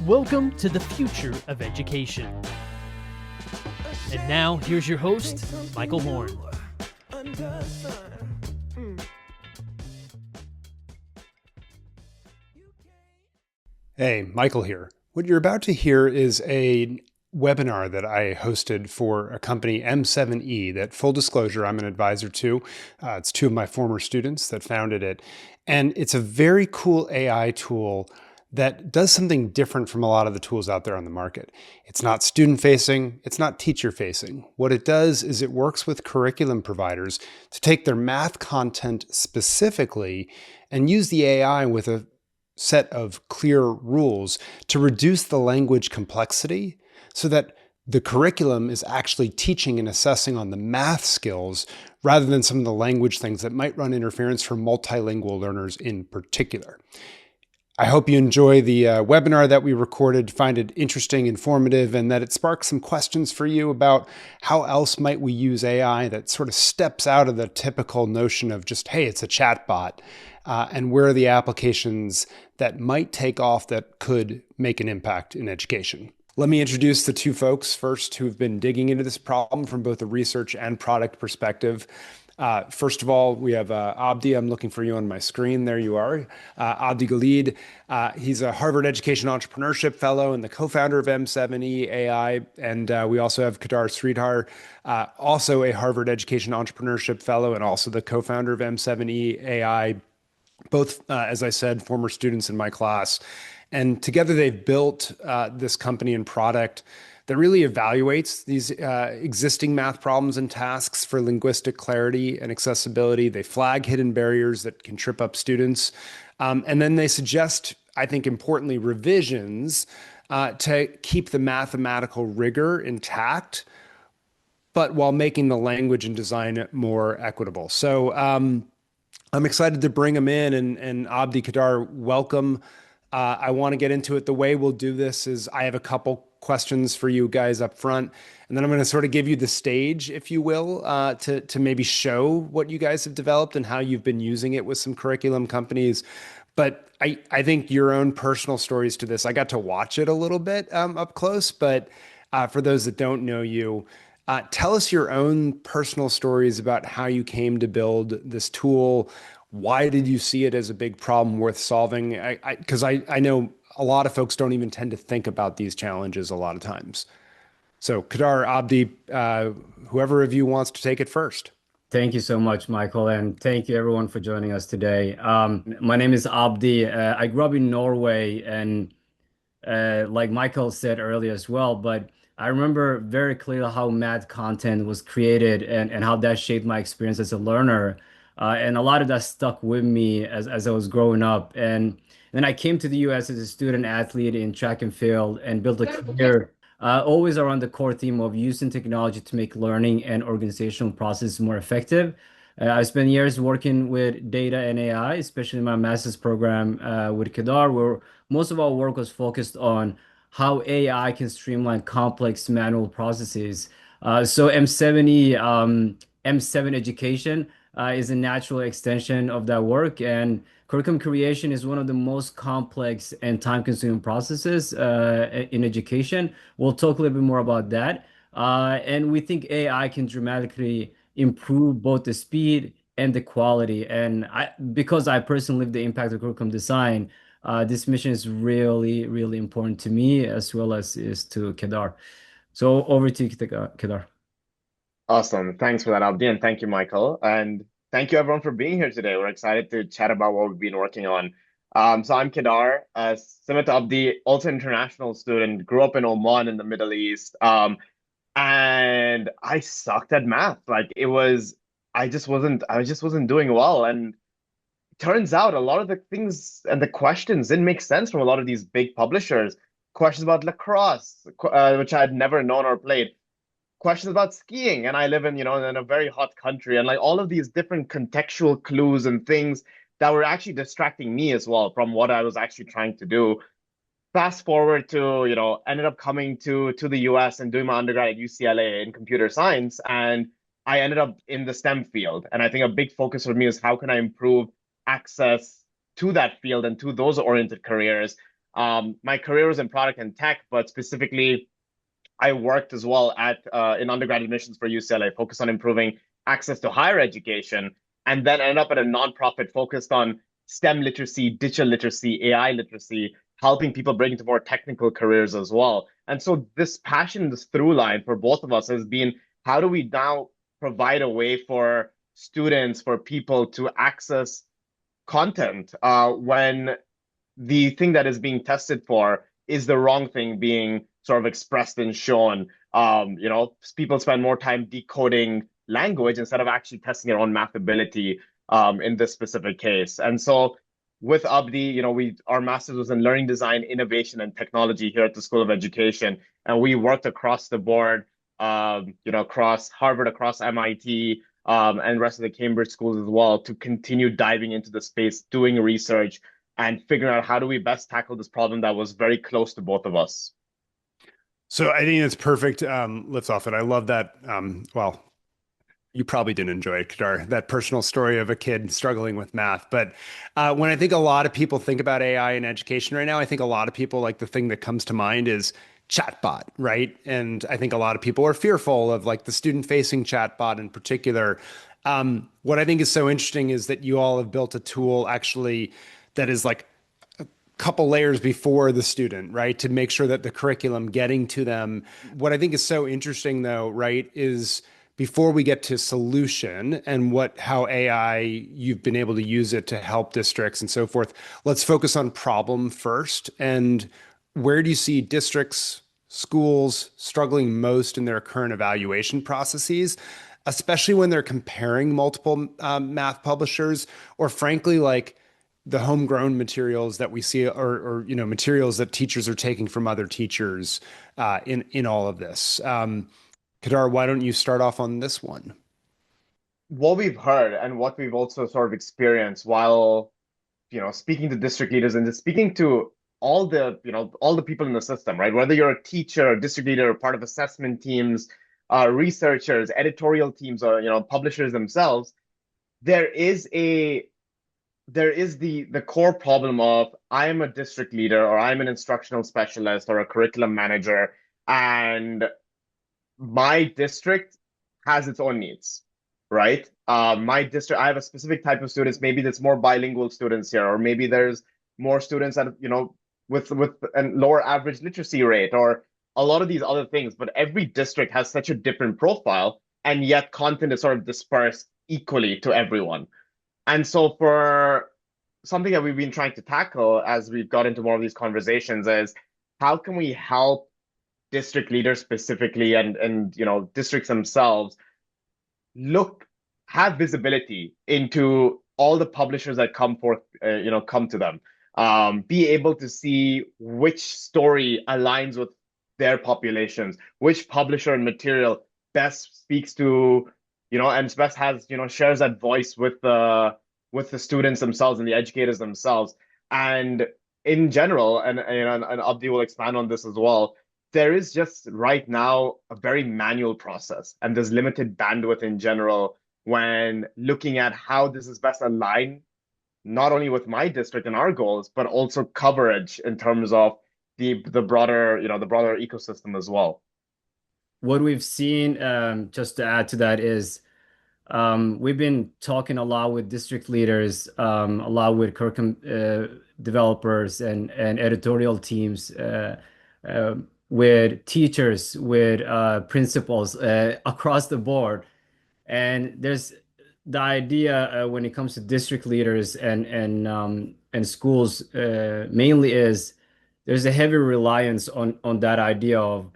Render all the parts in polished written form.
Welcome to the future of education. And now, here's your host, Michael Horn. Hey, Michael here. What you're about to hear is a webinar that I hosted for a company, M7E, that, full disclosure, I'm an advisor to. It's two of my former students that founded it. And it's a very cool AI tool that does something different from a lot of the tools out there on the market. It's not student-facing, it's not teacher-facing. What it does is it works with curriculum providers to take their math content specifically and use the AI with a set of clear rules to reduce the language complexity so that the curriculum is actually teaching and assessing on the math skills rather than some of the language things that might run interference for multilingual learners in particular. I hope you enjoy the webinar that we recorded, find it interesting, informative, and that it sparks some questions for you about how else might we use AI that sort of steps out of the typical notion of just, hey, it's a chatbot, and where are the applications that might take off that could make an impact in education. Let me introduce the two folks first who've been digging into this problem from both a research and product perspective. First of all, we have Abdi. I'm looking for you on my screen. There you are. Abdi Guleed. He's a Harvard Education Entrepreneurship Fellow and the co-founder of M7E AI. And we also have Kedaar Sridhar, also a Harvard Education Entrepreneurship Fellow and also the co-founder of M7E AI. Both, as I said, former students in my class. And together they've built this company and product that really evaluates these existing math problems and tasks for linguistic clarity and accessibility. They flag hidden barriers that can trip up students. And then they suggest, I think importantly, revisions to keep the mathematical rigor intact, but while making the language and design more equitable. So I'm excited to bring them in, and Abdi, Kedaar, welcome. I want to get into it. The way we'll do this is I have a couple questions for you guys up front, and then I'm going to sort of give you the stage, if you will, to maybe show what you guys have developed and how you've been using it with some curriculum companies. But I think your own personal stories to this, I got to watch it a little bit up close, but for those that don't know you, tell us your own personal stories about how you came to build this tool. Why did you see it as a big problem worth solving? Because I know a lot of folks don't even tend to think about these challenges a lot of times. So Kedaar, Abdi, whoever of you wants to take it first. Thank you so much, Michael, and thank you everyone for joining us today. My name is Abdi. I grew up in Norway, and like Michael said earlier as well, but I remember very clearly how math content was created and how that shaped my experience as a learner. And a lot of that stuck with me as I was growing up. And then I came to the US as a student athlete in track and field and built a career always around the core theme of using technology to make learning and organizational processes more effective. I spent years working with data and AI, especially in my master's program with Kedaar, where most of our work was focused on how AI can streamline complex manual processes. So M7E, M7 education is a natural extension of that work. And curriculum creation is one of the most complex and time-consuming processes in education. We'll talk a little bit more about that. And we think AI can dramatically improve both the speed and the quality. And because I personally live the impact of curriculum design, this mission is really, really important to me as well as is to Kedaar. So over to you, Kedaar. Awesome. Thanks for that, Abdi, and thank you, Michael. And thank you, everyone, for being here today. We're excited to chat about what we've been working on. So I'm Kedaar, similar to Abdi, also an international student, grew up in Oman in the Middle East. And I sucked at math. Like I just wasn't doing well. And turns out a lot of the things and the questions didn't make sense from a lot of these big publishers. Questions about lacrosse, which I had never known or played. Questions about skiing, and I live in a very hot country, and like all of these different contextual clues and things that were actually distracting me as well from what I was actually trying to do. Fast forward to, ended up coming to the US and doing my undergrad at UCLA in computer science, and I ended up in the STEM field. And I think a big focus for me is how can I improve access to that field and to those oriented careers. My career was in product and tech, but specifically, I worked as well at in undergrad admissions for UCLA, focused on improving access to higher education, and then ended up at a nonprofit focused on STEM literacy, digital literacy, AI literacy, helping people break into more technical careers as well. And so this passion, this through line for both of us has been how do we now provide a way for students, for people to access content when the thing that is being tested for is the wrong thing being sort of expressed and shown. People spend more time decoding language instead of actually testing their own math ability in this specific case. And so with Abdi, we our master's was in learning design, innovation, and technology here at the School of Education, and we worked across the board, across Harvard, across MIT, and rest of the Cambridge schools as well, to continue diving into the space, doing research, and figuring out how do we best tackle this problem that was very close to both of us. So I think that's perfect. Lifts off it. I love that. Well, you probably didn't enjoy it, Kedaar, that personal story of a kid struggling with math. But when I think a lot of people think about AI in education right now, I think a lot of people, like, the thing that comes to mind is chatbot, right? And I think a lot of people are fearful of, like, the student-facing chatbot in particular. What I think is so interesting is that you all have built a tool actually that is like couple layers before the student, right? To make sure that the curriculum getting to them. What I think is so interesting though, right, is before we get to solution and how AI, you've been able to use it to help districts and so forth, let's focus on problem first. And where do you see districts, schools struggling most in their current evaluation processes, especially when they're comparing multiple math publishers, or frankly, like, the homegrown materials that we see, or materials that teachers are taking from other teachers in all of this? Kedaar, why don't you start off on this one? What we've heard and what we've also sort of experienced while, speaking to district leaders and just speaking to all the people in the system, right? Whether you're a teacher, a district leader, or part of assessment teams, researchers, editorial teams, or publishers themselves, there is the core problem of I am a district leader, or I'm an instructional specialist, or a curriculum manager, and my district has its own needs, right? My district, I have a specific type of students. Maybe there's more bilingual students here, or maybe there's more students that with a lower average literacy rate, or a lot of these other things. But every district has such a different profile, and yet content is sort of dispersed equally to everyone. And so for something that we've been trying to tackle as we've got into more of these conversations is how can we help district leaders specifically, and districts themselves have visibility into all the publishers that come to them, be able to see which story aligns with their populations, which publisher and material best speaks to, and best has, shares that voice with the students themselves and the educators themselves. And in general, and Abdi will expand on this as well, there is just right now a very manual process, and there's limited bandwidth in general when looking at how this is best aligned, not only with my district and our goals, but also coverage in terms of the broader, the broader ecosystem as well. What we've seen, just to add to that, is we've been talking a lot with district leaders, a lot with curriculum developers and editorial teams, with teachers, with principals across the board. And there's the idea when it comes to district leaders and schools, mainly is there's a heavy reliance on that idea of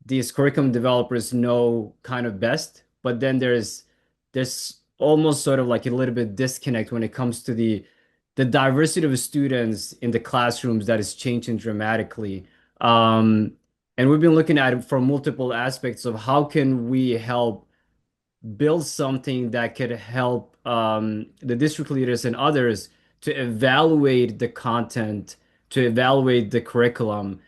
these curriculum developers know kind of best, but then there's almost sort of like a little bit disconnect when it comes to the diversity of students in the classrooms that is changing dramatically. And we've been looking at it from multiple aspects of how can we help build something that could help the district leaders and others to evaluate the content, to evaluate the curriculum,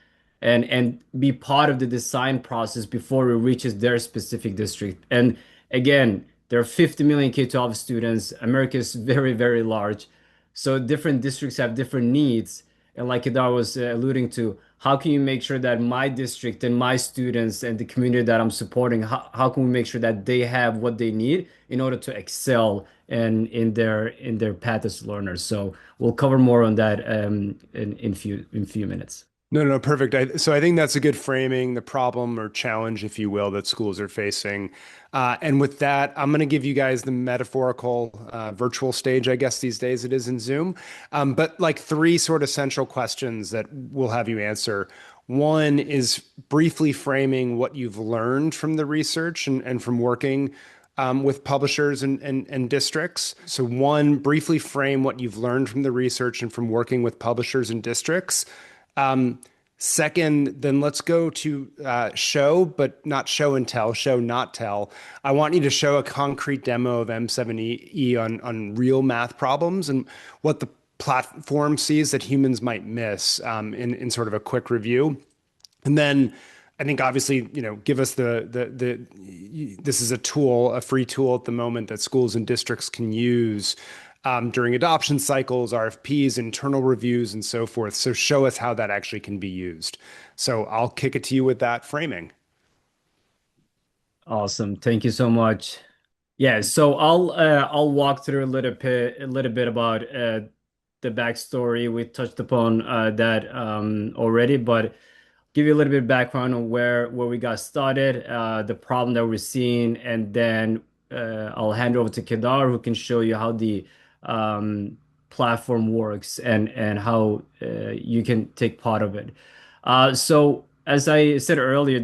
and be part of the design process before it reaches their specific district. And again, there are 50 million K-12 students. America is very, very large. So different districts have different needs. And like Kedaar was alluding to, how can you make sure that my district and my students and the community that I'm supporting, how can we make sure that they have what they need in order to excel and in their path as learners? So we'll cover more on that in few minutes. No, no, perfect. So I think that's a good framing, the problem or challenge, if you will, that schools are facing. And with that, I'm going to give you guys the metaphorical virtual stage, I guess these days it is in Zoom. But like three sort of central questions that we'll have you answer. One is briefly framing what you've learned from the research and from working with publishers and districts. So one, briefly frame what you've learned from the research and from working with publishers and districts. Second, then let's go to show, but not show and tell, show, not tell. I want you to show a concrete demo of M7E on real math problems and what the platform sees that humans might miss in sort of a quick review. And then I think obviously, give us this is a tool, a free tool at the moment that schools and districts can use during adoption cycles, RFPs, internal reviews, and so forth. So show us how that actually can be used. So I'll kick it to you with that framing. Awesome. Thank you so much. Yeah, so I'll walk through a little bit about the backstory. We touched upon that already, but give you a little bit of background on where we got started, the problem that we're seeing, and then I'll hand over to Kedaar, who can show you how the platform works and how you can take part of it. So as I said earlier,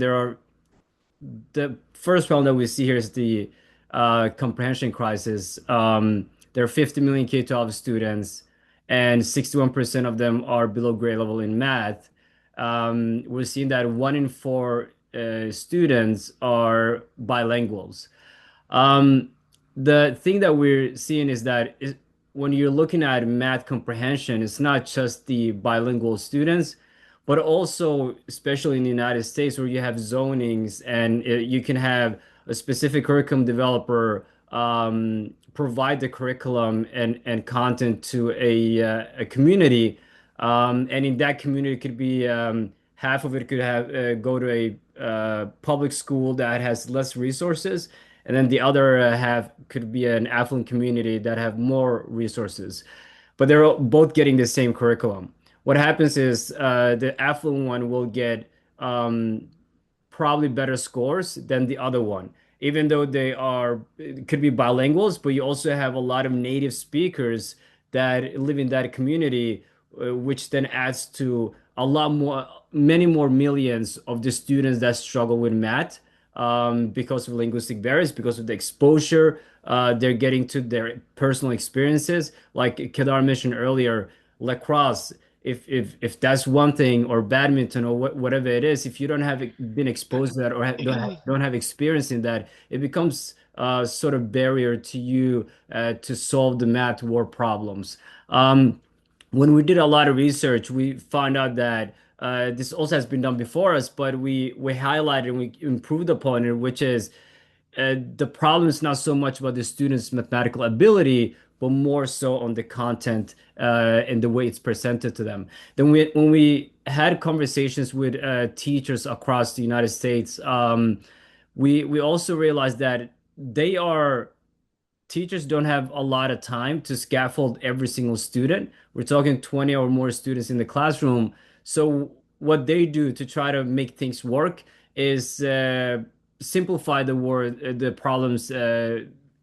the first problem that we see here is the comprehension crisis. There are 50 million K-12 students, and 61% of them are below grade level in math. We're seeing that 1 in 4 students are bilinguals. The thing that we're seeing is that when you're looking at math comprehension, it's not just the bilingual students, but also, especially in the United States, where you have zonings and you can have a specific curriculum developer provide the curriculum and content to a community. And in that community, it could be half of it could have go to a public school that has less resources, and then the other half could be an affluent community that have more resources. But they're both getting the same curriculum. What happens is the affluent one will get probably better scores than the other one, even though they are could be bilinguals, but you also have a lot of native speakers that live in that community, which then adds to a lot more, many more millions of the students that struggle with math because of linguistic barriers, because of the exposure they're getting to their personal experiences. Like Kedaar mentioned earlier, lacrosse, if that's one thing, or badminton, or whatever it is, if you don't have been exposed to that or don't have experience in that, it becomes sort of barrier to you to solve the math war problems. When we did a lot of research, we found out that this also has been done before us, but we highlighted and we improved upon it, which is the problem is not so much about the student's mathematical ability, but more so on the content and the way it's presented to them. Then when we had conversations with teachers across the United States, we also realized that they are teachers don't have a lot of time to scaffold every single student. We're talking 20 or more students in the classroom. So what they do to try to make things work is simplify the problems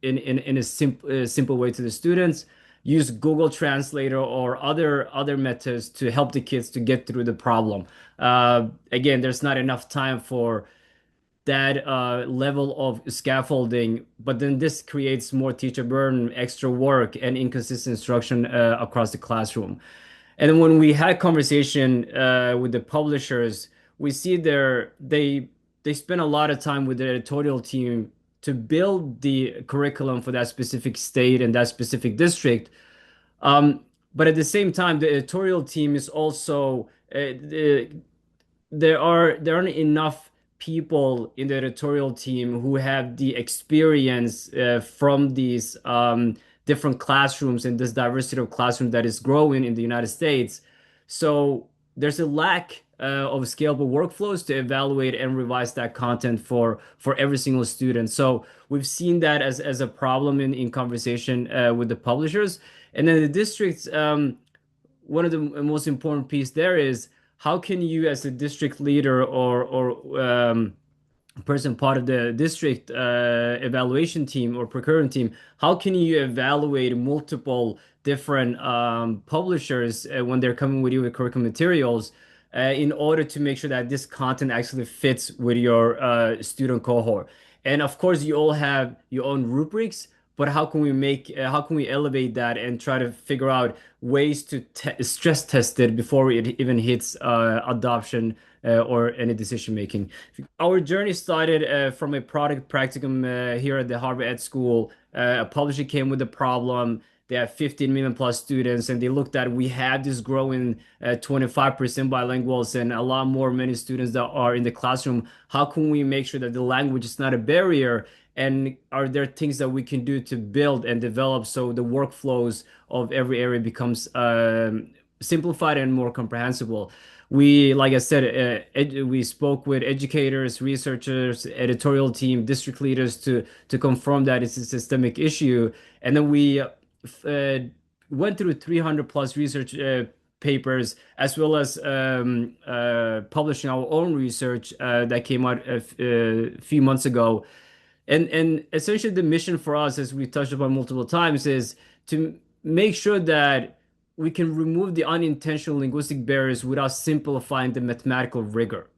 in a simple way to the students. Use Google Translator or other methods to help the kids to get through the problem. Again, there's not enough time for that level of scaffolding, but then this creates more teacher burden, extra work, and inconsistent instruction across the classroom. And when we had conversation with the publishers, we see they spend a lot of time with the editorial team to build the curriculum for that specific state and that specific district. But at the same time, the editorial team is also there aren't enough people in the editorial team who have the experience from these different classrooms and this diversity of classroom that is growing in the United States. So there's a lack of scalable workflows to evaluate and revise that content for every single student. So we've seen that as a problem in conversation with the publishers. And then the districts, one of the most important piece there is how can you as a district leader or person part of the district evaluation team or procurement team, how can you evaluate multiple different publishers when they're coming with you with curriculum materials in order to make sure that this content actually fits with your student cohort? And of course, you all have your own rubrics, but how can we elevate that and try to figure out ways to stress test it before it even hits adoption or any decision making? Our journey started from a product practicum here at the Harvard Ed School. A publisher came with a problem. They have 15 million plus students, and they looked at we had this growing 25% bilinguals and a lot more many students that are in the classroom. How can we make sure that the language is not a barrier? And are there things that we can do to build and develop so the workflows of every area becomes simplified and more comprehensible? We, like I said, we spoke with educators, researchers, editorial team, district leaders to confirm that it's a systemic issue. And then we went through 300 plus research papers, as well as publishing our own research that came out a few months ago. And essentially the mission for us, as we touched upon multiple times, is to make sure that we can remove the unintentional linguistic barriers without simplifying the mathematical rigor.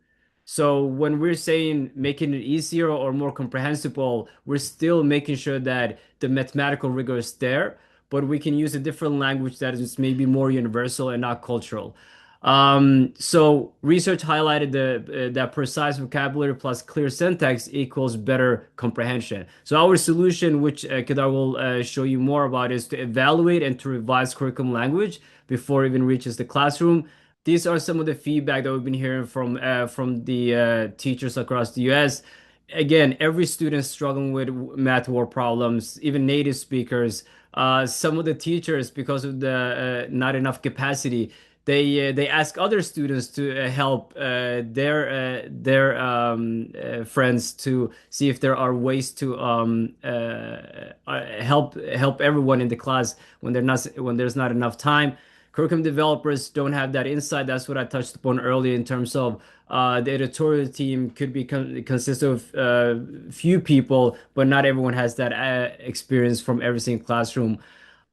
So when we're saying making it easier or more comprehensible, we're still making sure that the mathematical rigor is there, but we can use a different language that is maybe more universal and not cultural. So research highlighted that precise vocabulary plus clear syntax equals better comprehension. So our solution, which Kedar will show you more about, is to evaluate and to revise curriculum language before it even reaches the classroom. These are some of the feedback that we've been hearing from the teachers across the U.S. Again, every student struggling with math word problems, even native speakers. Some of the teachers, because of the not enough capacity, they ask other students to help their friends to see if there are ways to help everyone in the class when there's not enough time. Curriculum developers don't have that insight. That's what I touched upon earlier in terms of the editorial team could be consist of few people, but not everyone has that experience from every single classroom.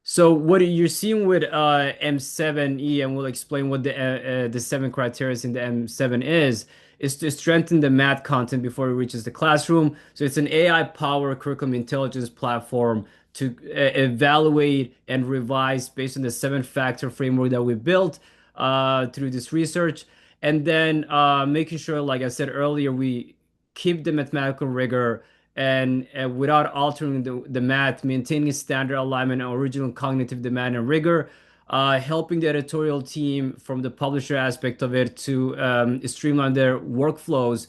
So what you're seeing with M7E, and we'll explain what the seven criteria in the M7 is to strengthen the math content before it reaches the classroom. So it's an AI-powered curriculum intelligence platform to evaluate and revise based on the seven-factor framework that we built through this research. And then making sure, like I said earlier, we keep the mathematical rigor and without altering the math, maintaining standard alignment and original cognitive demand and rigor, helping the editorial team from the publisher aspect of it to streamline their workflows,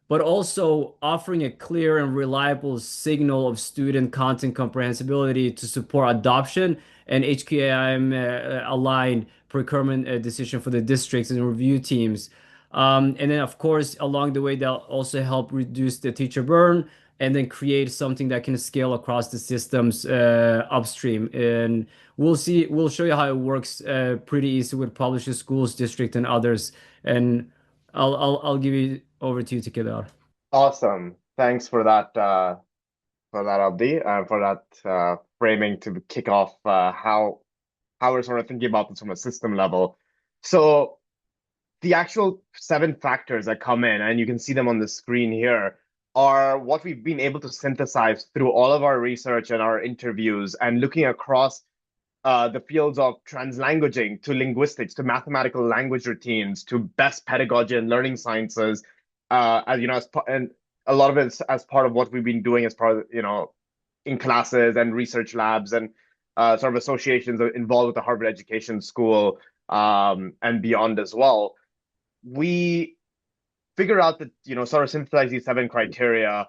but also offering a clear and reliable signal of student content comprehensibility to support adoption and HQAIM aligned procurement decision for the districts and review teams. And then, of course, along the way, they'll also help reduce the teacher burn and then create something that can scale across the systems upstream. And we'll show you how it works pretty easy with publishers, schools, district, and others. And I'll give it over to you, Kedar. Awesome. Thanks for that, Abdi, for that framing to kick off how we're sort of thinking about this from a system level. So the actual seven factors that come in, and you can see them on the screen here, are what we've been able to synthesize through all of our research and our interviews and looking across the fields of translanguaging to linguistics to mathematical language routines to best pedagogy and learning sciences, as you know, and a lot of it's as part of what we've been doing as part of, in classes and research labs and sort of associations involved with the Harvard Education School and beyond as well. We figure out that, sort of synthesize these seven criteria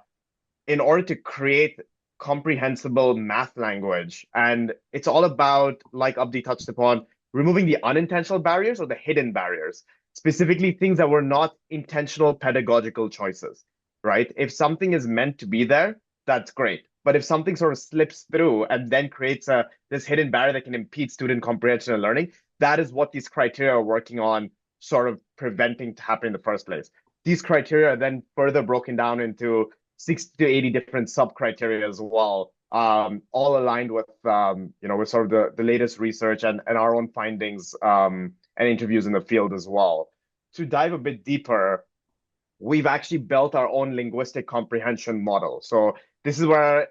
in order to create comprehensible math language. And it's all about, like Abdi touched upon, removing the unintentional barriers or the hidden barriers, specifically things that were not intentional pedagogical choices, right? If something is meant to be there, that's great. But if something sort of slips through and then creates this hidden barrier that can impede student comprehension and learning, that is what these criteria are working on, sort of preventing to happen in the first place. These criteria are then further broken down into 60 to 80 different sub criteria as well, all aligned with with sort of the latest research and our own findings and interviews in the field as well. To dive a bit deeper, we've actually built our own linguistic comprehension model. So this is where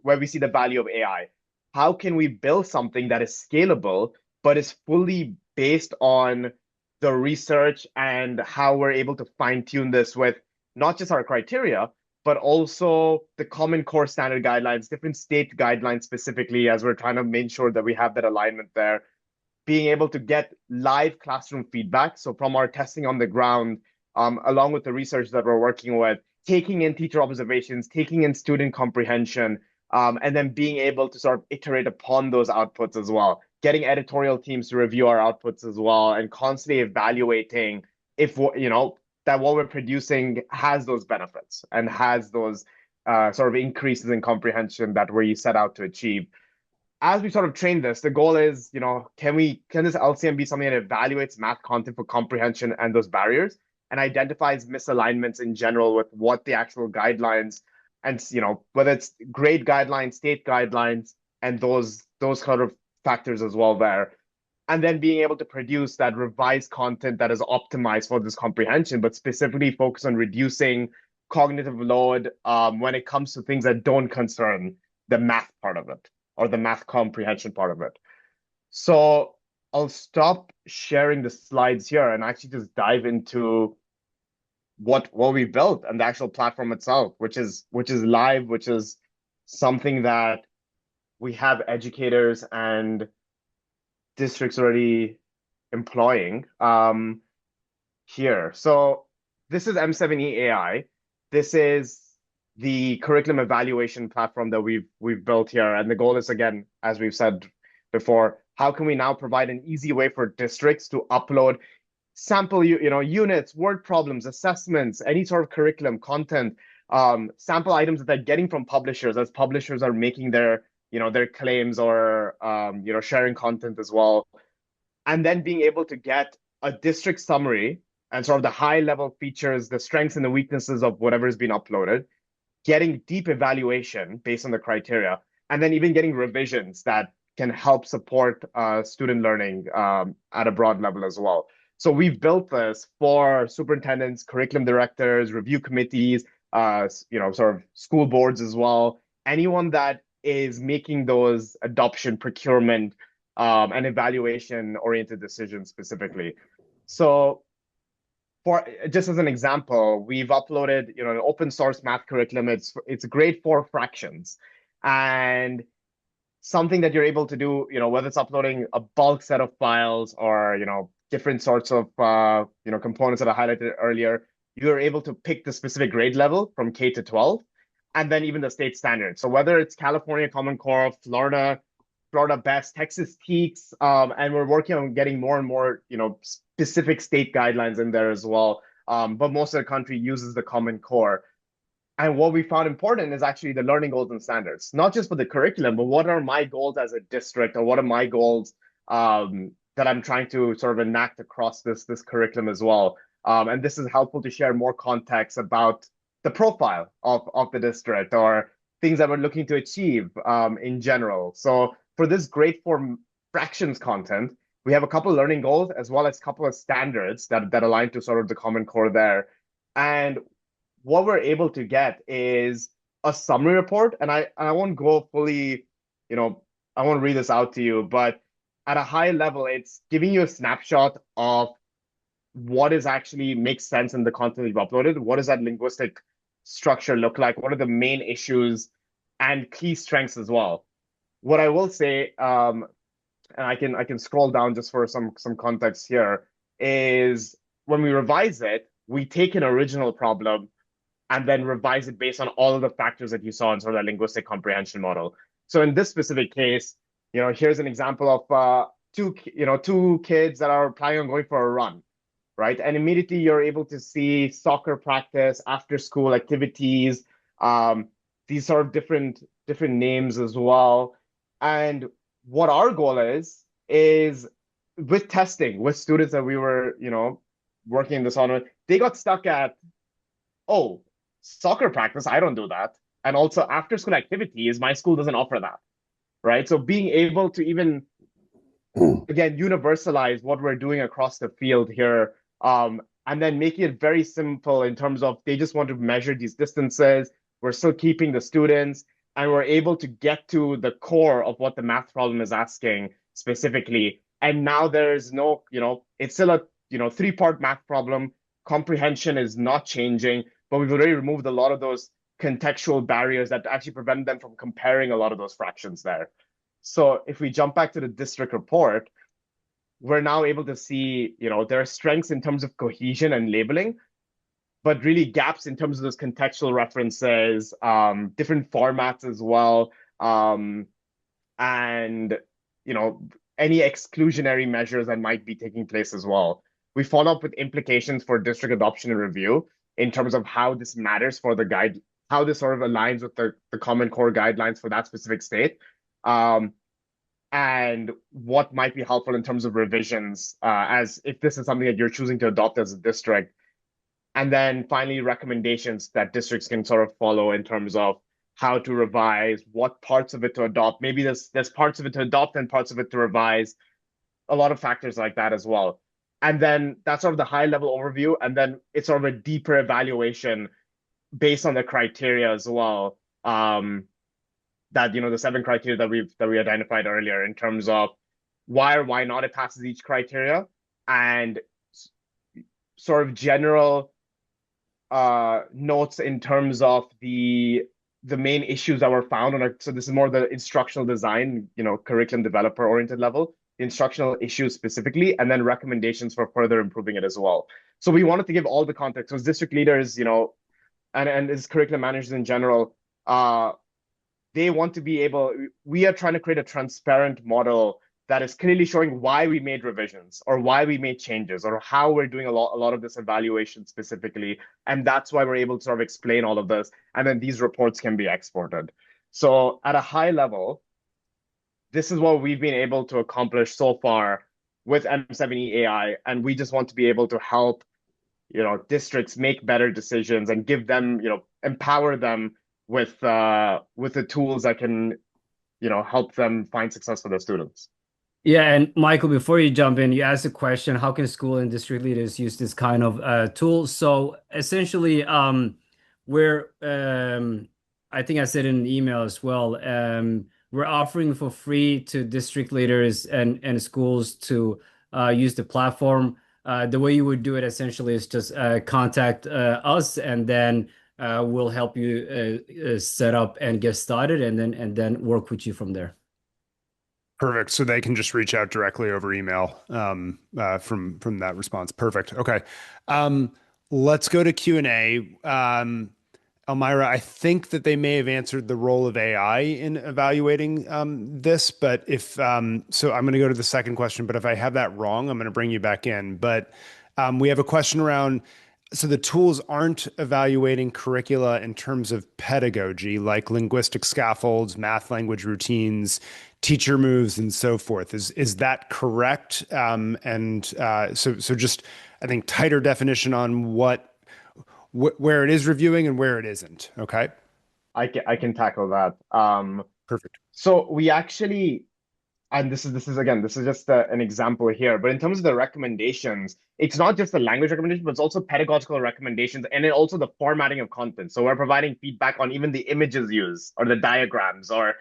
we see the value of AI. How can we build something that is scalable but is fully based on the research and how we're able to fine tune this with not just our criteria, but also the Common Core standard guidelines, different state guidelines specifically, as we're trying to make sure that we have that alignment there. Being able to get live classroom feedback. So from our testing on the ground, along with the research that we're working with, taking in teacher observations, taking in student comprehension, and then being able to sort of iterate upon those outputs as well. Getting editorial teams to review our outputs as well, and constantly evaluating if that what we're producing has those benefits and has those sort of increases in comprehension that we set out to achieve. As we sort of train this, the goal is, can this LCM be something that evaluates math content for comprehension and those barriers and identifies misalignments in general with what the actual guidelines and, whether it's grade guidelines, state guidelines, and those kind of factors as well there. And then being able to produce that revised content that is optimized for this comprehension, but specifically focus on reducing cognitive load when it comes to things that don't concern the math part of it or the math comprehension part of it. So I'll stop sharing the slides here and actually just dive into what we built and the actual platform itself, which is live, which is something that we have educators and districts already employing here. So this is M7E AI. This is the curriculum evaluation platform that we've built here. And the goal is, again, as we've said before, how can we now provide an easy way for districts to upload sample units, word problems, assessments, any sort of curriculum content, sample items that they're getting from publishers as publishers are making their claims or sharing content as well, and then being able to get a district summary and sort of the high level features, the strengths and the weaknesses of whatever has been uploaded, getting deep evaluation based on the criteria, and then even getting revisions that can help support student learning at a broad level as well. So we've built this for superintendents, curriculum directors, review committees, sort of school boards as well. Anyone that is making those adoption, procurement, and evaluation-oriented decisions specifically. So for just as an example, we've uploaded an open source math curriculum. It's grade 4 fractions, and something that you're able to do, whether it's uploading a bulk set of files or different sorts of components that I highlighted earlier, you're able to pick the specific grade level from K to 12, and then even the state standard. So whether it's California Common Core, Florida Best, Texas TEKS, and we're working on getting more and more specific state guidelines in there as well. But most of the country uses the Common Core. And what we found important is actually the learning goals and standards, not just for the curriculum, but what are my goals as a district, or what are my goals that I'm trying to sort of enact across this curriculum as well. And this is helpful to share more context about the profile of the district or things that we're looking to achieve in general. So for this grade 4 fractions content, we have a couple of learning goals as well as a couple of standards that align to sort of the Common Core there. And what we're able to get is a summary report. And I won't go fully, I won't read this out to you, but at a high level, it's giving you a snapshot of what is actually makes sense in the content you've uploaded. What does that linguistic structure look like? What are the main issues and key strengths as well? What I will say, and I can scroll down just for some context here, is when we revise it, we take an original problem and then revise it based on all of the factors that you saw in sort of that linguistic comprehension model. So in this specific case, here's an example of two kids that are planning on going for a run, right? And immediately you're able to see soccer practice, after school activities, um, these sort of different names as well. And what our goal is with testing with students that we were, working this on, they got stuck at, oh, soccer practice, I don't do that. And also after school activities, my school doesn't offer that, right? So being able to even again universalize what we're doing across the field here, and then making it very simple in terms of they just want to measure these distances. We're still keeping the students, and we're able to get to the core of what the math problem is asking specifically. And now there's no, it's still a three-part math problem. Comprehension is not changing, but we've already removed a lot of those contextual barriers that actually prevent them from comparing a lot of those fractions there. So if we jump back to the district report, we're now able to see, there are strengths in terms of cohesion and labeling, but really gaps in terms of those contextual references, different formats as well, and, any exclusionary measures that might be taking place as well. We follow up with implications for district adoption and review in terms of how this matters for the guide, how this sort of aligns with the Common Core guidelines for that specific state. And what might be helpful in terms of revisions, as if this is something that you're choosing to adopt as a district. And then finally, recommendations that districts can sort of follow in terms of how to revise, what parts of it to adopt. Maybe there's parts of it to adopt and parts of it to revise, a lot of factors like that as well. And then that's sort of the high level overview. And then it's sort of a deeper evaluation based on the criteria as well. That, the 7 criteria that we identified earlier in terms of why or why not it passes each criteria, and sort of general notes in terms of the main issues that were found on so this is more the instructional design, curriculum developer oriented level, instructional issues specifically, and then recommendations for further improving it as well. So we wanted to give all the context. So as district leaders, and as curriculum managers in general, they want to be able, we are trying to create a transparent model that is clearly showing why we made revisions or why we made changes or how we're doing a lot of this evaluation specifically. And that's why we're able to sort of explain all of this. And then these reports can be exported. So at a high level, this is what we've been able to accomplish so far with M7E AI. And we just want to be able to help, districts make better decisions and give them, empower them with the tools that can, help them find success for their students. Yeah, and Michael, before you jump in, you asked a question, how can school and district leaders use this kind of tool? So essentially, we're, I think I said in an email as well, we're offering for free to district leaders and schools to use the platform. The way you would do it essentially is just contact us, and then we'll help you set up and get started, and then work with you from there. Perfect. So they can just reach out directly over email from that response. Perfect. Okay. Let's go to Q&A. Elmira, I think that they may have answered the role of AI in evaluating this, but if so, I'm going to go to the second question. But if I have that wrong, I'm going to bring you back in. But we have a question around. So the tools aren't evaluating curricula in terms of pedagogy, like linguistic scaffolds, math language routines, teacher moves, and so forth. Is that correct? So just, I think, tighter definition on where it is reviewing and where it isn't. Okay. I can tackle that. Perfect. So we actually, and this is just an example here, but in terms of the recommendations, it's not just the language recommendation, but it's also pedagogical recommendations, and then also the formatting of content. So we're providing feedback on even the images used or the diagrams or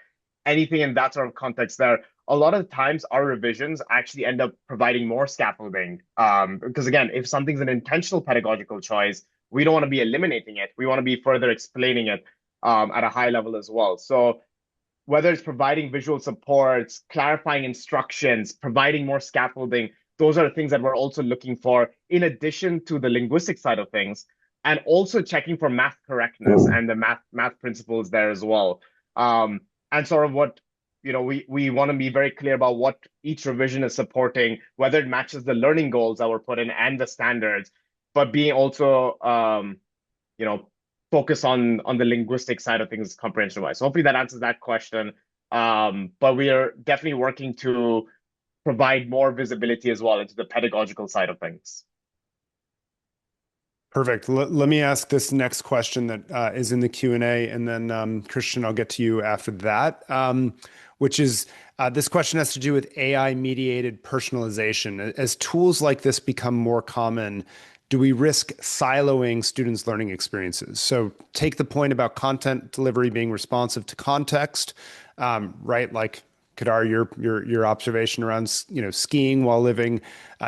anything in that sort of context there. A lot of times our revisions actually end up providing more scaffolding, because again, if something's an intentional pedagogical choice, we don't want to be eliminating it. We want to be further explaining it at a high level as well. So whether it's providing visual supports, clarifying instructions, providing more scaffolding, those are the things that we're also looking for in addition to the linguistic side of things, and also checking for math correctness and the math principles there as well. And sort of what, we want to be very clear about what each revision is supporting, whether it matches the learning goals that were put in and the standards, but being also focus on the linguistic side of things comprehension wise. So hopefully that answers that question. But we are definitely working to provide more visibility as well into the pedagogical side of things. Perfect. Let me ask this next question that is in the Q&A, and then Christian, I'll get to you after that, which is this question has to do with AI-mediated personalization. As tools like this become more common, do we risk siloing students' learning experiences? So take the point about content delivery being responsive to context, right? Like Kedaar, your observation around skiing while living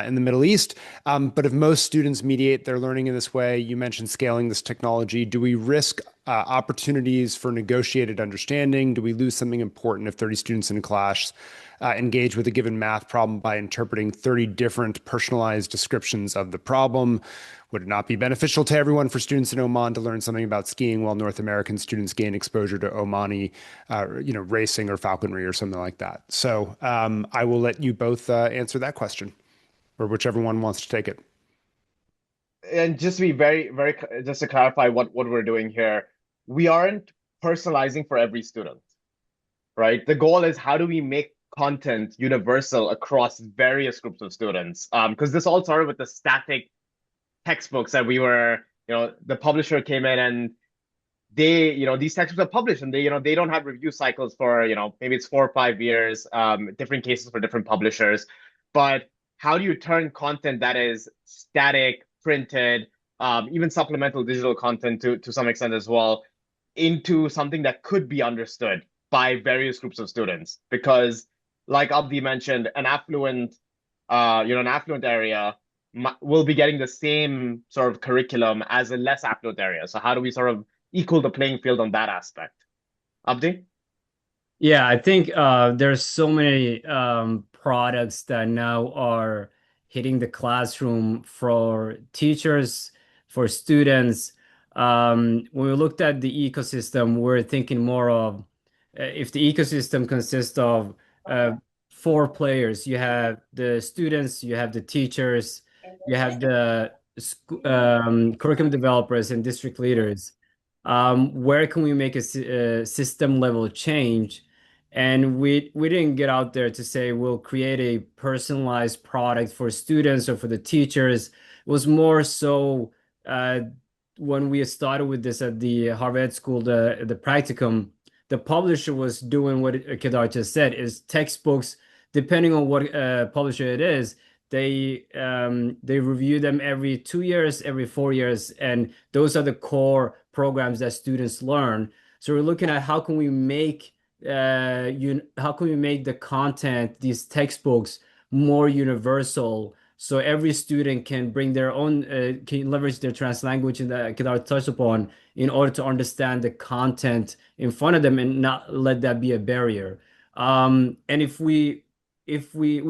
in the Middle East. But if most students mediate their learning in this way, you mentioned scaling this technology. Do we risk opportunities for negotiated understanding? Do we lose something important if 30 students in a class engage with a given math problem by interpreting 30 different personalized descriptions of the problem? Would it not be beneficial to everyone for students in Oman to learn something about skiing while North American students gain exposure to Omani, racing or falconry or something like that? So I will let you both answer that question, or whichever one wants to take it. And just to be very, very, just to clarify what we're doing here, we aren't personalizing for every student, right? The goal is how do we make content universal across various groups of students? Because this all started with the static textbooks that the publisher came in and these textbooks are published and they don't have review cycles for, maybe it's 4 or 5 years, different cases for different publishers. But how do you turn content that is static, printed, even supplemental digital content to some extent as well, into something that could be understood by various groups of students? Because like Abdi mentioned, an affluent area will be getting the same sort of curriculum as a less affluent area. So how do we sort of equal the playing field on that aspect? Abdi? Yeah, I think there's so many products that now are hitting the classroom for teachers, for students. When we looked at the ecosystem, we're thinking more of if the ecosystem consists of 4 players, you have the students, you have the teachers, you have the curriculum developers and district leaders. Where can we make a system level change? And we didn't get out there to say we'll create a personalized product for students or for the teachers. It was more so when we started with this at the Harvard School, the practicum, the publisher was doing what Kedaar just said, is textbooks, depending on what publisher it is, they review them every 2 years, every 4 years, and those are the core programs that students learn. So we're looking at how can we make the content, these textbooks, more universal, so every student can bring their own, can leverage their translanguage that Kedaar touched upon in order to understand the content in front of them and not let that be a barrier. And if we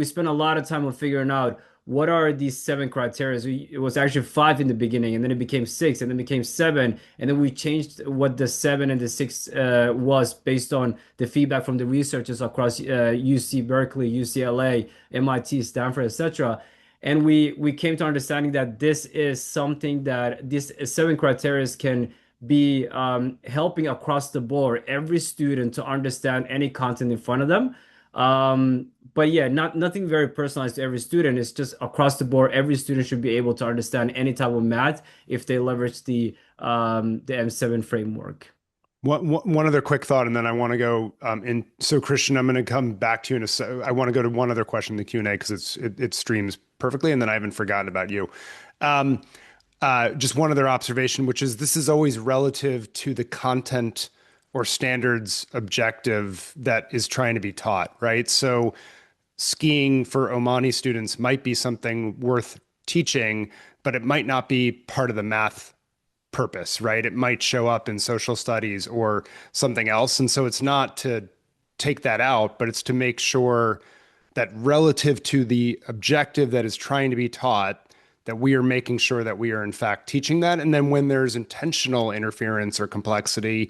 spend a lot of time on figuring out what are these 7 criteria. It was actually 5 in the beginning, and then it became 6, and then it became 7, and then we changed what the 7 and the 6 was based on the feedback from the researchers across UC Berkeley, UCLA, MIT, Stanford, etc. And we came to understanding that this is something that these 7 criteria can be helping across the board every student to understand any content in front of them. But yeah, nothing very personalized to every student. It's just across the board. Every student should be able to understand any type of math if they leverage the M7 framework. One other quick thought, and then I want to go in. So Christian, I'm going to come back to you I want to go to one other question in the Q&A because it streams perfectly, and then I haven't forgotten about you. Just one other observation, which is this is always relative to the content or standards objective that is trying to be taught, right? So skiing for Omani students might be something worth teaching, but it might not be part of the math purpose, right? It might show up in social studies or something else. And so it's not to take that out, but it's to make sure that relative to the objective that is trying to be taught, that we are making sure that we are in fact teaching that. And then when there's intentional interference or complexity,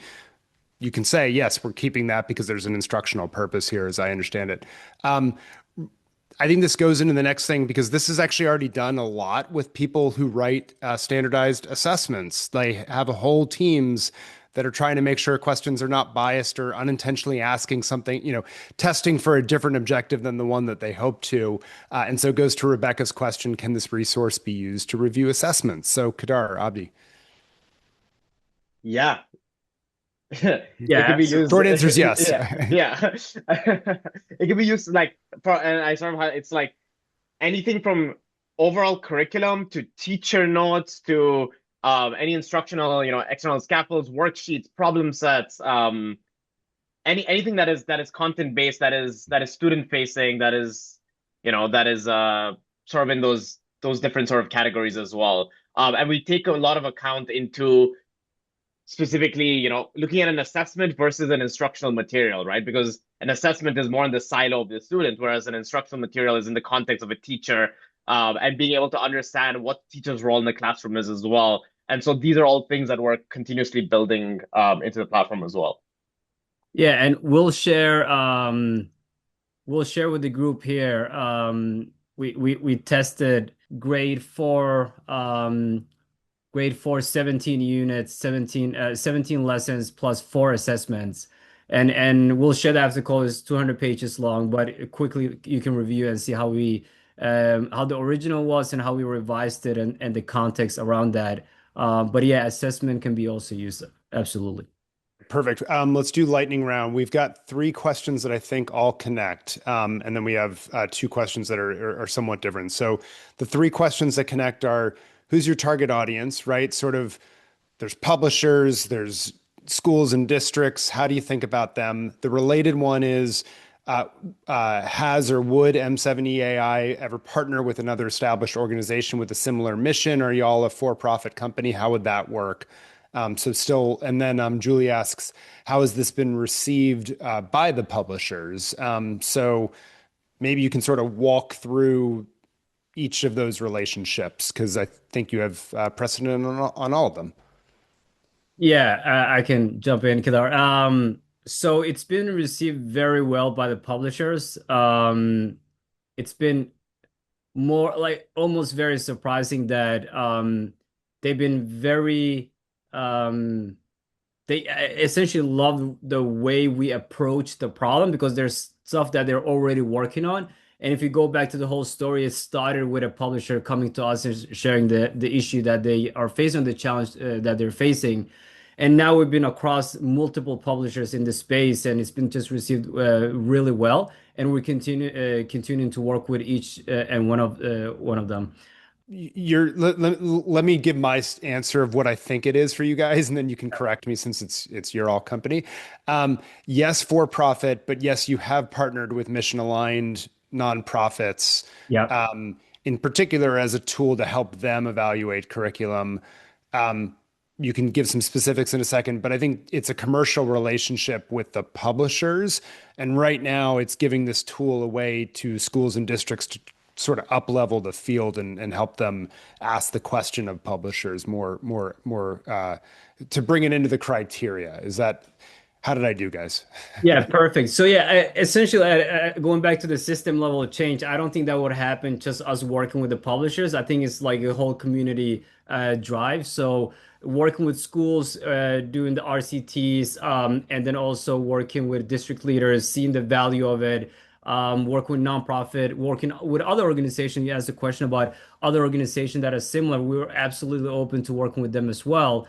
you can say, yes, we're keeping that because there's an instructional purpose here, as I understand it. I think this goes into the next thing because this is actually already done a lot with people who write standardized assessments. They have a whole teams that are trying to make sure questions are not biased or unintentionally asking something, testing for a different objective than the one that they hope to. And so it goes to Rebecca's question, can this resource be used to review assessments? So Kedaar, Abdi. Yeah. Yeah, It could be used. Short answer is yes. Yeah. It could be used like and I sort of it's like anything from overall curriculum to teacher notes to any instructional, external scaffolds, worksheets, problem sets, anything that is content based, that is student facing, that is sort of in those different sort of categories as well. And we take a lot of account into specifically, looking at an assessment versus an instructional material, right? Because an assessment is more in the silo of the student, whereas an instructional material is in the context of a teacher, and being able to understand what the teacher's role in the classroom is as well. And so these are all things that we're continuously building into the platform as well. yeah, and we'll share with the group here. We tested grade 4 17 units, 17 lessons plus 4 assessments. And we'll share that after the call. Is 200 pages long, but quickly you can review and see how the original was and how we revised it and the context around that. But yeah, assessment can be also used. Absolutely. Perfect. Let's do lightning round. We've got 3 questions that I think all connect, and then we have 2 questions that are somewhat different. So the 3 questions that connect are, who's your target audience, right? Sort of, there's publishers, there's schools and districts. How do you think about them? The related one is, has or would M7E AI ever partner with another established organization with a similar mission? Are y'all a for-profit company? How would that work? And then Julie asks, how has this been received by the publishers? So maybe you can sort of walk through each of those relationships because I think you have precedent on all of them. Yeah, I can jump in, Kedar. So it's been received very well by the publishers. It's been more like almost very surprising that they've been very they essentially love the way we approach the problem because there's stuff that they're already working on. And if you go back to the whole story, it started with a publisher coming to us and sharing the issue that they are facing, the challenge that they're facing. And now we've been across multiple publishers in the space, and it's been just received really well. And we continuing to work with each and one of them. Let me give my answer of what I think it is for you guys, and then you can correct me since it's your all company. Yes, for profit, but yes, you have partnered with mission aligned nonprofits, Yeah. in particular as a tool to help them evaluate curriculum. You can give some specifics in a second, but I think it's a commercial relationship with the publishers. And right now it's giving this tool away to schools and districts to sort of up level the field and help them ask the question of publishers more to bring it into the criteria. How did I do, guys? Yeah, perfect. So yeah, essentially, going back to the system level of change, I don't think that would happen just us working with the publishers. I think it's like a whole community drive. So working with schools, doing the RCTs, and then also working with district leaders, seeing the value of it, working with nonprofit, working with other organizations. You asked a question about other organizations that are similar. We were absolutely open to working with them as well.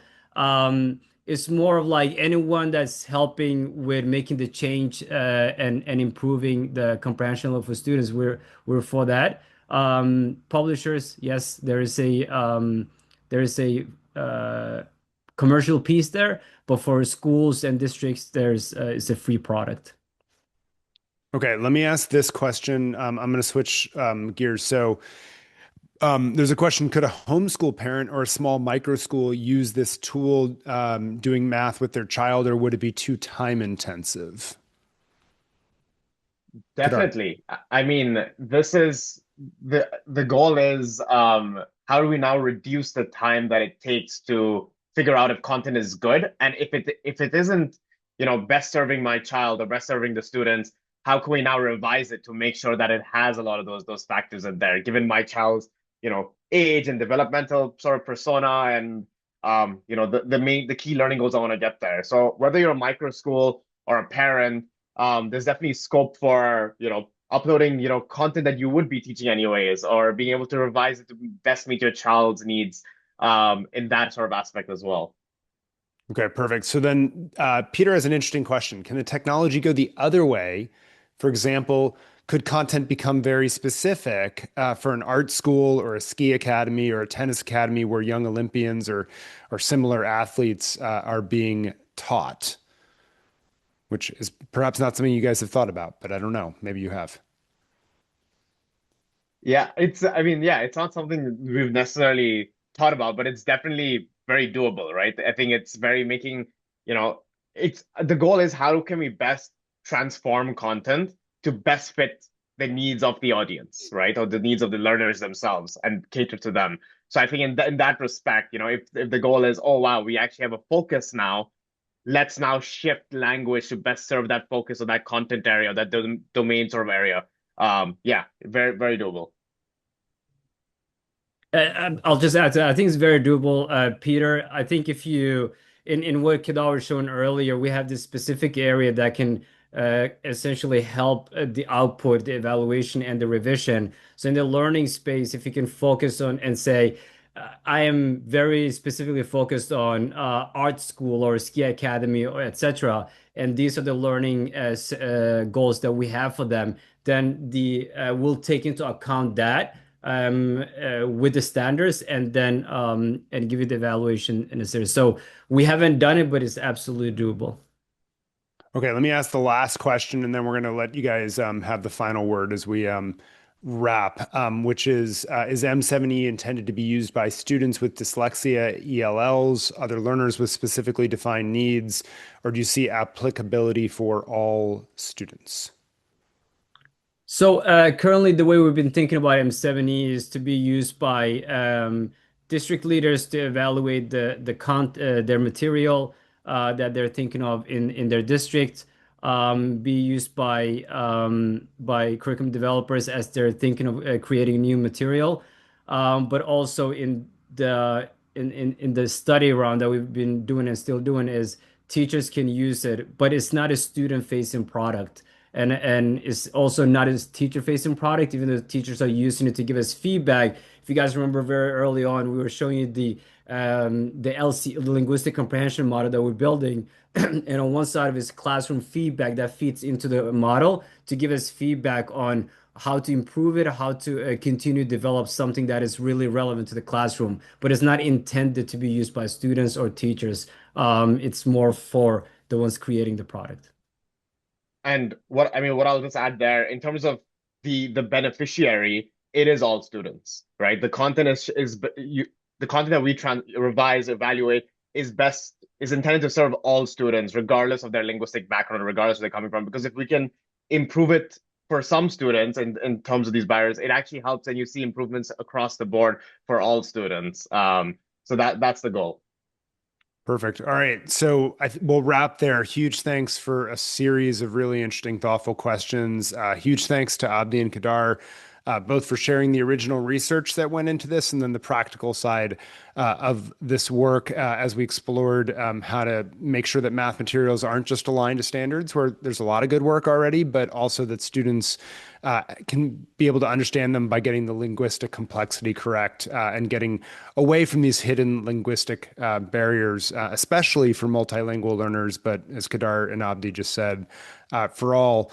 It's more of like anyone that's helping with making the change and improving the comprehension level for students. We're for that. Publishers, yes, there is a commercial piece there, but for schools and districts, it's a free product. Okay, let me ask this question. I'm going to switch gears. So there's a question, could a homeschool parent or a small micro school use this tool doing math with their child, or would it be too time intensive? Definitely. I mean, this is the goal is how do we now reduce the time that it takes to figure out if content is good, and if it isn't best serving my child or best serving the students? How can we now revise it to make sure that it has a lot of those factors in there, given my child's, age and developmental sort of persona and the key learning goals I want to get there. So whether you're a micro school or a parent, there's definitely scope for, uploading, content that you would be teaching anyways, or being able to revise it to best meet your child's needs in that sort of aspect as well. Okay, perfect. So then Peter has an interesting question. Can the technology go the other way? For example, could content become very specific for an art school or a ski academy or a tennis academy where young Olympians or similar athletes are being taught? Which is perhaps not something you guys have thought about, but I don't know. Maybe you have. Yeah, it's not something we've necessarily thought about, but it's definitely very doable, right? I think it's very making, it's the goal is how can we best transform content to best fit the needs of the audience, right? Or the needs of the learners themselves and cater to them. So I think in that respect, if the goal is, oh wow, we actually have a focus now, let's now shift language to best serve that focus on that content area, that domain sort of area. Yeah, very, very doable. I'll just add to that. I think it's very doable, Peter. I think if you, in what Kedaar was shown earlier, we have this specific area that can essentially help the output, the evaluation, and the revision. So in the learning space, if you can focus on and say, I am very specifically focused on art school or ski academy or etc. And these are the learning goals that we have for them. Then we'll take into account that with the standards and then and give you the evaluation in a series. So we haven't done it, but it's absolutely doable. Okay, let me ask the last question, and then we're going to let you guys have the final word as we wrap, which is M7E intended to be used by students with dyslexia, ELLs, other learners with specifically defined needs, or do you see applicability for all students? So currently, the way we've been thinking about M7E is to be used by district leaders to evaluate their material that they're thinking of in their district, be used by curriculum developers as they're thinking of creating new material, but also in the study round that we've been doing and still doing is teachers can use it, but it's not a student-facing product. And it's also not a teacher-facing product, even though teachers are using it to give us feedback. If you guys remember very early on, we were showing you the the linguistic comprehension model that we're building. And on one side of it is classroom feedback that feeds into the model to give us feedback on how to improve it, how to continue to develop something that is really relevant to the classroom. But it's not intended to be used by students or teachers. It's more for the ones creating the product. And what I'll just add there in terms of the beneficiary, it is all students, right? The content the content that we revise, evaluate is intended to serve all students, regardless of their linguistic background, regardless of where they're coming from. Because if we can improve it for some students in terms of these barriers, it actually helps, and you see improvements across the board for all students. So that's the goal. Perfect. All right. So we'll wrap there. Huge thanks for a series of really interesting, thoughtful questions. Huge thanks to Abdi and Kedaar, both for sharing the original research that went into this and then the practical side of this work as we explored how to make sure that math materials aren't just aligned to standards where there's a lot of good work already, but also that students can be able to understand them by getting the linguistic complexity correct and getting away from these hidden linguistic barriers, especially for multilingual learners, but as Kedaar and Abdi just said, for all.